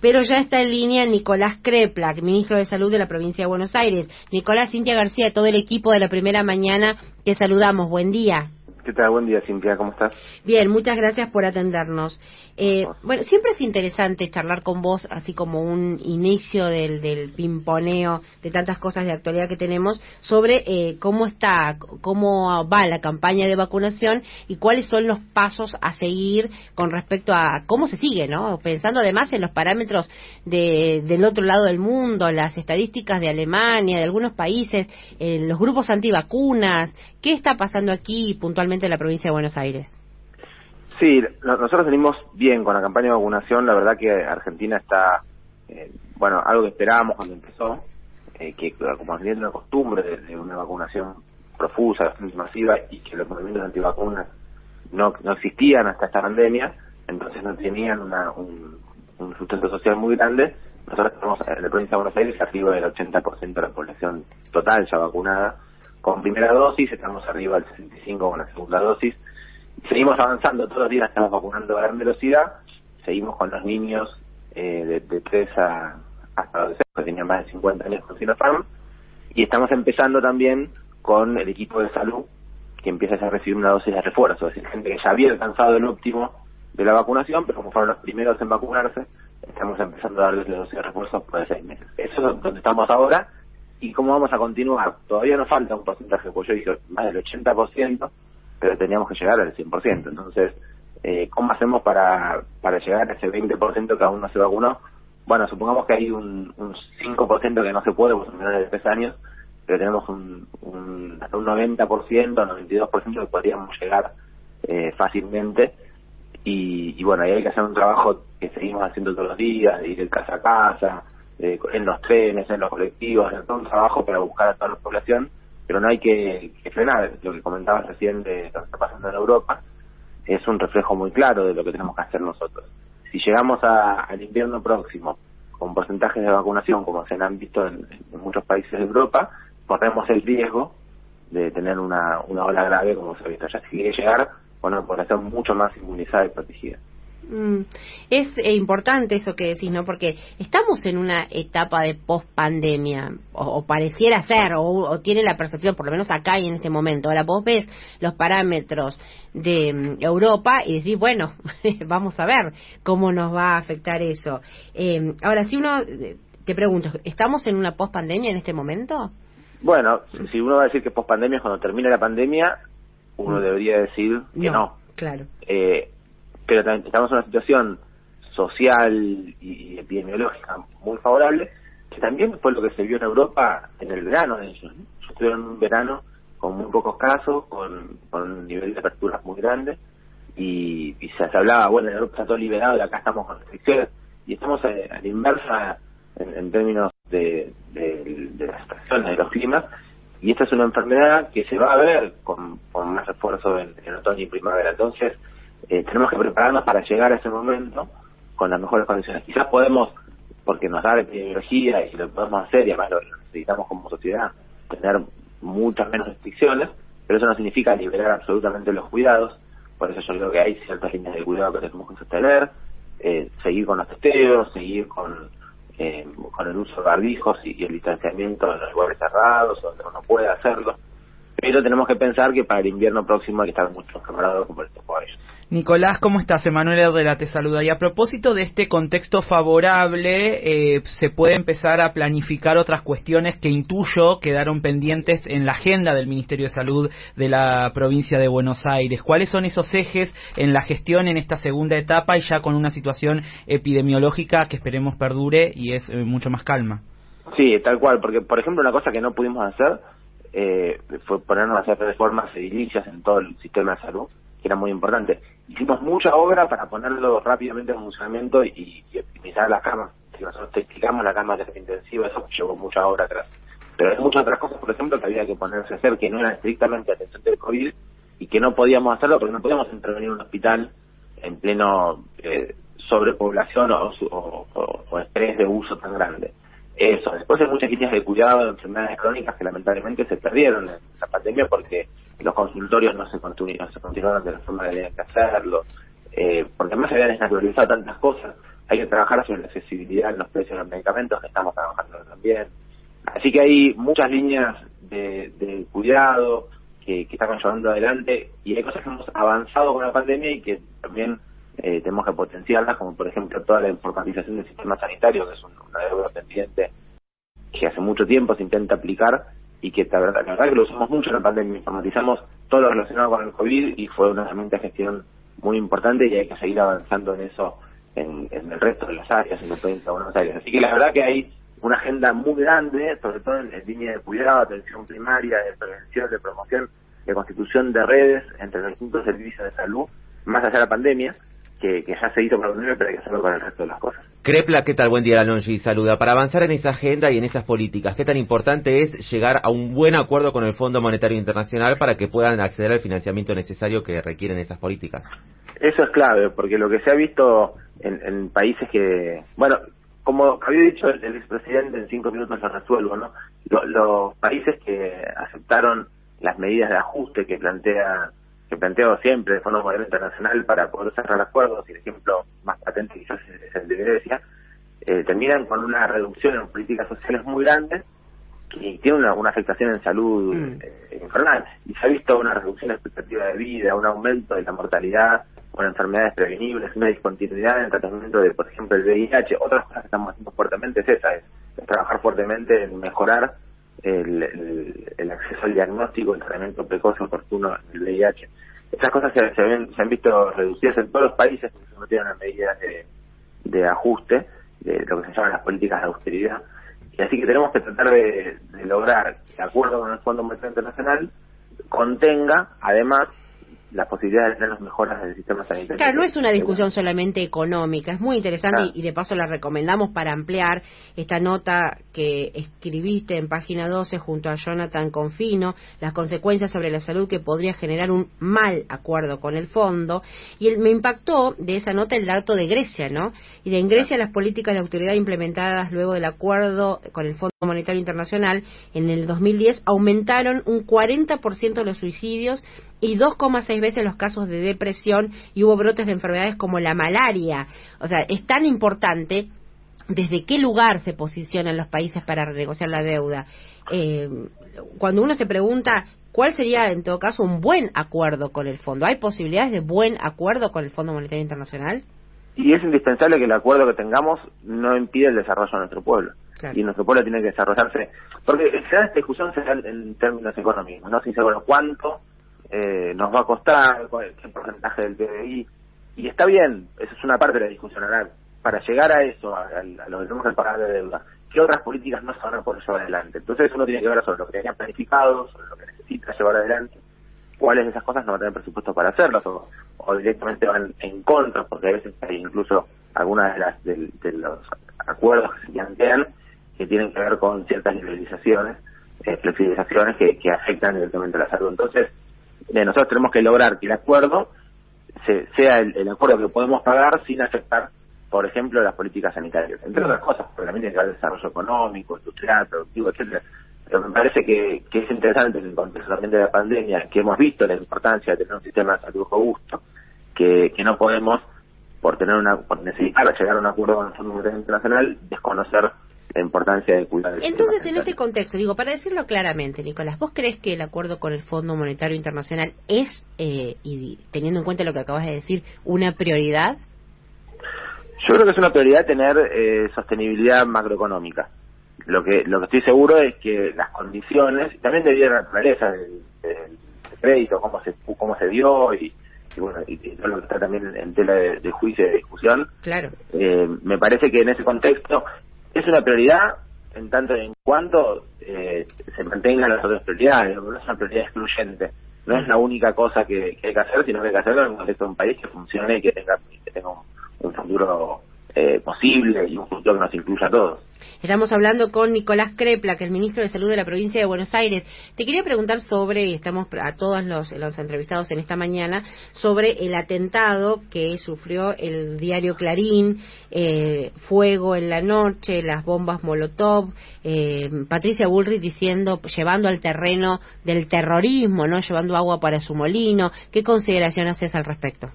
pero ya está en línea Nicolás Kreplak, ministro de Salud de la provincia de Buenos Aires. Nicolás, Cintia García, todo el equipo de La Primera Mañana, te saludamos. Buen día. ¿Qué tal? Buen día, Cintia. ¿Cómo estás? Bien, muchas gracias por atendernos. Bueno, siempre es interesante charlar con vos, así como un inicio del pimponeo de tantas cosas de actualidad que tenemos, sobre cómo va la campaña de vacunación y cuáles son los pasos a seguir con respecto a cómo se sigue, ¿no? Pensando además en los parámetros del otro lado del mundo, las estadísticas de Alemania, de algunos países, los grupos antivacunas. ¿Qué está pasando aquí puntualmente en la provincia de Buenos Aires? Sí, nosotros venimos bien con la campaña de vacunación. La verdad que Argentina está, algo que esperábamos cuando empezó, que como Argentina tiene una costumbre de una vacunación profusa, bastante masiva, y que los movimientos antivacunas no existían hasta esta pandemia, entonces no tenían un sustento social muy grande. Nosotros estamos en la provincia de Buenos Aires arriba del 80% de la población total ya vacunada con primera dosis, estamos arriba del 65% con la segunda dosis. Seguimos avanzando, todos los días estamos vacunando a gran velocidad, seguimos con los niños de 3 hasta 12 que tenían más de 50 años con Sinopharm, y estamos empezando también con el equipo de salud, que empieza a recibir una dosis de refuerzo, es decir, gente que ya había alcanzado el óptimo de la vacunación, pero como fueron los primeros en vacunarse, estamos empezando a darles la dosis de refuerzo por de 6 meses. Eso es donde estamos ahora, y cómo vamos a continuar. Todavía nos falta un porcentaje, pues yo dije más del 80%, pero teníamos que llegar al 100%. Entonces, ¿cómo hacemos para llegar a ese 20% que aún no se vacunó? Bueno, supongamos que hay un 5% que no se puede, pues menores de 3 años, pero tenemos hasta un 90%, 92% que podríamos llegar fácilmente. Y bueno, ahí hay que hacer un trabajo que seguimos haciendo todos los días, de ir de casa a casa, en los trenes, en los colectivos, hacer todo un trabajo para buscar a toda la población, pero no hay que frenar. Lo que comentabas recién de lo que está pasando en Europa es un reflejo muy claro de lo que tenemos que hacer nosotros. Si llegamos al invierno próximo con porcentajes de vacunación como se han visto en muchos países de Europa, corremos el riesgo de tener una ola grave como se ha visto ya. Si quiere llegar con una población mucho más inmunizada y protegida. Es importante eso que decís, ¿no? Porque estamos en una etapa de post-pandemia, o pareciera ser, o tiene la percepción, por lo menos acá y en este momento. Ahora vos ves los parámetros de Europa y decís, bueno, vamos a ver cómo nos va a afectar eso. Ahora, si uno, te pregunto, ¿estamos en una post-pandemia en este momento? Bueno, si uno va a decir que post-pandemia es cuando termine la pandemia, uno debería decir que no. Claro. Pero también estamos en una situación social y epidemiológica muy favorable, que también fue lo que se vio en Europa en el verano de ellos, ¿no? Estuvieron en un verano con muy pocos casos, con un nivel de apertura muy grande, y se hablaba, bueno, en Europa está todo liberado y acá estamos con restricciones, y estamos a la inversa en términos de las estaciones, de los climas, y esta es una enfermedad que se va a ver con más refuerzo en otoño y primavera. Entonces, tenemos que prepararnos para llegar a ese momento con las mejores condiciones. Quizás podemos, porque nos da la epidemiología y lo podemos hacer, y además lo necesitamos como sociedad, tener muchas menos restricciones, pero eso no significa liberar absolutamente los cuidados. Por eso yo creo que hay ciertas líneas de cuidado que tenemos que sostener, seguir con los testeos, seguir con el uso de barbijos y el distanciamiento en los lugares cerrados donde uno puede hacerlo. Pero tenemos que pensar que para el invierno próximo hay que estar mucho preparados por estos caballos. Nicolás, ¿cómo estás? Emanuel Herrera te saluda. Y a propósito de este contexto favorable, se puede empezar a planificar otras cuestiones que intuyo quedaron pendientes en la agenda del Ministerio de Salud de la provincia de Buenos Aires. ¿Cuáles son esos ejes en la gestión en esta segunda etapa y ya con una situación epidemiológica que esperemos perdure y es mucho más calma? Sí, tal cual, porque por ejemplo una cosa que no pudimos hacer fue ponernos a hacer reformas edilicias en todo el sistema de salud, que era muy importante. Hicimos mucha obra para ponerlo rápidamente en funcionamiento y optimizar las camas. Si nosotros techicamos la cama de terapia intensiva, eso llevó mucha obra atrás. Pero hay muchas otras cosas, por ejemplo, que había que ponerse a hacer, que no eran estrictamente atención del COVID, y que no podíamos hacerlo porque no podíamos intervenir en un hospital en pleno sobrepoblación o estrés de uso tan grande. Eso. Después hay muchas líneas de cuidado de enfermedades crónicas que lamentablemente se perdieron en la pandemia porque los consultorios no se continuaron de la forma que tenían que hacerlo, porque además se habían desnaturalizado tantas cosas. hay que trabajar sobre la accesibilidad en los precios de los medicamentos, que estamos trabajando también. Así que hay muchas líneas de cuidado que estamos llevando adelante, y hay cosas que hemos avanzado con la pandemia y que también tenemos que potenciarlas, como por ejemplo toda la informatización del sistema sanitario, que es una deuda pendiente que hace mucho tiempo se intenta aplicar, y que la verdad que lo usamos mucho en la pandemia. Informatizamos todo lo relacionado con el COVID y fue una herramienta de gestión muy importante, y hay que seguir avanzando en eso en el resto de las áreas, en la provincia de Buenos Aires. Así que la verdad que hay una agenda muy grande, sobre todo en línea de cuidado, atención primaria, de prevención, de promoción, de constitución de redes entre los distintos servicios de salud, más allá de la pandemia, que ya se hizo con la pandemia, pero hay que hacerlo con el resto de las cosas. Crepla, ¿qué tal? Buen día, Alongi, saluda. Para avanzar en esa agenda y en esas políticas, ¿qué tan importante es llegar a un buen acuerdo con el Fondo Monetario Internacional para que puedan acceder al financiamiento necesario que requieren esas políticas? Eso es clave, porque lo que se ha visto en países que, bueno, como había dicho el expresidente, en 5 minutos lo resuelvo, ¿no? Los países que aceptaron las medidas de ajuste que planteó siempre el Fondo Monetario Internacional para poder cerrar acuerdos, y el ejemplo más patente quizás es el de Grecia, terminan con una reducción en políticas sociales muy grande, y tiene una afectación en salud infernal, y se ha visto una reducción de expectativa de vida, un aumento de la mortalidad con enfermedades prevenibles, una discontinuidad en el tratamiento de, por ejemplo, el VIH. Otras cosas que estamos haciendo fuertemente es trabajar fuertemente en mejorar el acceso al diagnóstico, el tratamiento precoz y oportuno del VIH. Estas cosas se han visto reducidas en todos los países porque se metieron a medidas de ajuste, de lo que se llaman las políticas de austeridad. Y así que tenemos que tratar de lograr que, de acuerdo con el Fondo Monetario Internacional, contenga, además, las posibilidades de tener las mejoras del sistema sanitario. Claro, no es una discusión solamente económica, es muy interesante, claro. Y de paso la recomendamos para ampliar esta nota que escribiste en página 12 junto a Jonathan Confino, las consecuencias sobre la salud que podría generar un mal acuerdo con el fondo. Y me impactó de esa nota el dato de Grecia, ¿no? Y en Grecia las políticas de austeridad implementadas luego del acuerdo con el Fondo Monetario Internacional en el 2010 aumentaron un 40% de los suicidios y 2,6 veces los casos de depresión, y hubo brotes de enfermedades como la malaria. O sea, es tan importante desde qué lugar se posicionan los países para renegociar la deuda. Cuando uno se pregunta cuál sería en todo caso un buen acuerdo con el fondo, ¿hay posibilidades de buen acuerdo con el Fondo Monetario Internacional? Y es indispensable que el acuerdo que tengamos no impida el desarrollo de nuestro pueblo. Claro. Y nuestro pueblo tiene que desarrollarse, porque esta discusión se da en términos económicos, no se dice, bueno, cuánto nos va a costar, qué porcentaje del PBI, y está bien, eso es una parte de la discusión. Ahora, para llegar a eso, a lo que tenemos que pagar de deuda, ¿qué otras políticas no se van a poder llevar adelante? Entonces uno tiene que ver sobre lo que tenía planificado, sobre lo que necesita llevar adelante, cuáles de esas cosas no van a tener presupuesto para hacerlas, o directamente van en contra, porque a veces hay incluso algunas de los acuerdos que se plantean que tienen que ver con ciertas liberalizaciones, flexibilizaciones que afectan directamente a la salud. Entonces, nosotros tenemos que lograr que el acuerdo sea el acuerdo que podemos pagar sin afectar, por ejemplo, las políticas sanitarias, entre otras cosas, porque también tiene que haber desarrollo económico, industrial, productivo, etcétera. Pero me parece que es interesante en el contexto también de la pandemia, que hemos visto la importancia de tener un sistema de salud robusto, que no podemos, por necesitar llegar a un acuerdo con el Fondo Monetario Internacional, desconocer la importancia de cuidar. Entonces, en este contexto, para decirlo claramente, Nicolás, ¿vos crees que el acuerdo con el Fondo Monetario Internacional es, y teniendo en cuenta lo que acabas de decir, una prioridad? Yo creo que es una prioridad tener sostenibilidad macroeconómica. Lo que estoy seguro es que las condiciones, y también debido a la naturaleza del crédito, cómo se dio, y bueno, y todo lo que está también en tela de juicio y de discusión. Claro. Me parece que en ese contexto es una prioridad en tanto y en cuanto se mantengan las otras prioridades. No es una prioridad excluyente, no es la única cosa que hay que hacer, sino que hay que hacerlo en el contexto de un país que funcione y que tenga un futuro posible, y un futuro que nos incluya a todos. Estamos hablando con Nicolás Crepla, que es el ministro de Salud de la provincia de Buenos Aires. Te quería preguntar sobre, y estamos a todos los entrevistados en esta mañana, sobre el atentado que sufrió el diario Clarín, fuego en la noche, las bombas Molotov, Patricia Bullrich llevando al terreno del terrorismo, ¿no? Llevando agua para su molino. ¿Qué consideración haces al respecto?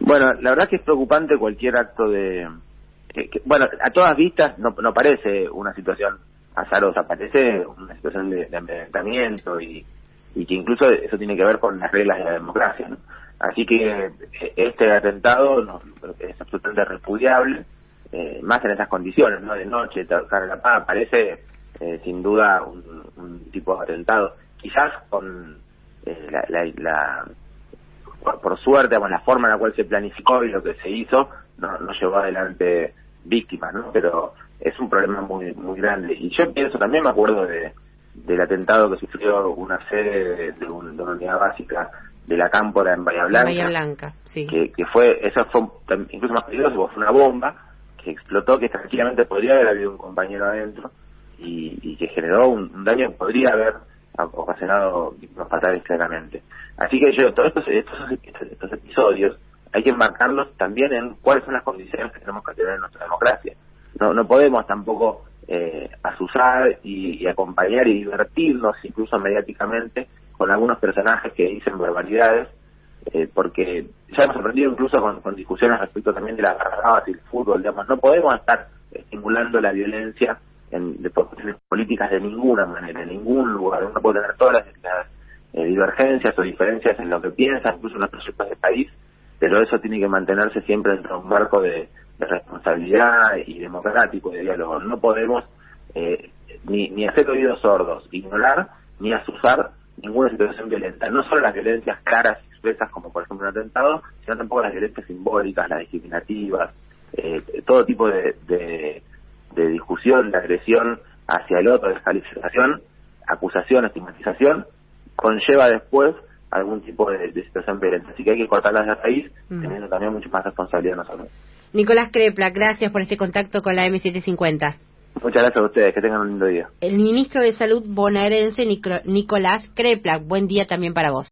Bueno, la verdad que es preocupante cualquier acto de bueno, a todas vistas no parece una situación azarosa, parece una situación de amedrentamiento y que incluso eso tiene que ver con las reglas de la democracia, ¿no? Así que este atentado es absolutamente repudiable, más en esas condiciones, ¿no? De noche, tocar la paz, parece sin duda un tipo de atentado, quizás con por suerte, con la forma en la cual se planificó y lo que se hizo, no llevó adelante víctimas, ¿no? Pero es un problema muy muy grande. Y yo pienso, también me acuerdo del atentado que sufrió una sede de una unidad básica de la Cámpora en Bahía Blanca, sí. que eso fue incluso más peligroso, porque fue una bomba que explotó, que tranquilamente podría haber habido un compañero adentro y que generó un daño que podría haber ocasionado víctimas fatales claramente. Así que todos estos episodios hay que enmarcarlos también en cuáles son las condiciones que tenemos que tener en nuestra democracia. No podemos tampoco azuzar y acompañar y divertirnos incluso mediáticamente con algunos personajes que dicen barbaridades, porque ya hemos aprendido incluso con discusiones respecto también de las garrafadas y el fútbol, digamos, no podemos estar estimulando la violencia de cuestiones políticas de ninguna manera, en ningún lugar. Uno puede tener todas las divergencias o diferencias en lo que piensa, incluso en los proyectos de país, pero eso tiene que mantenerse siempre dentro de un marco de responsabilidad y democrático, de diálogo. No podemos ni hacer oídos sordos, ignorar ni azuzar ninguna situación violenta, no solo las violencias claras y expresas como por ejemplo un atentado, sino tampoco las violencias simbólicas, las discriminativas, todo tipo de discusión, de agresión hacia el otro, descalificación, acusación, estigmatización, conlleva después algún tipo de situación violenta. Así que hay que cortarlas de raíz, teniendo también mucho más responsabilidad nosotros. Nicolás Kreplak, gracias por este contacto con la M750. Muchas gracias a ustedes, que tengan un lindo día. El ministro de Salud bonaerense Nicolás Kreplak, buen día también para vos.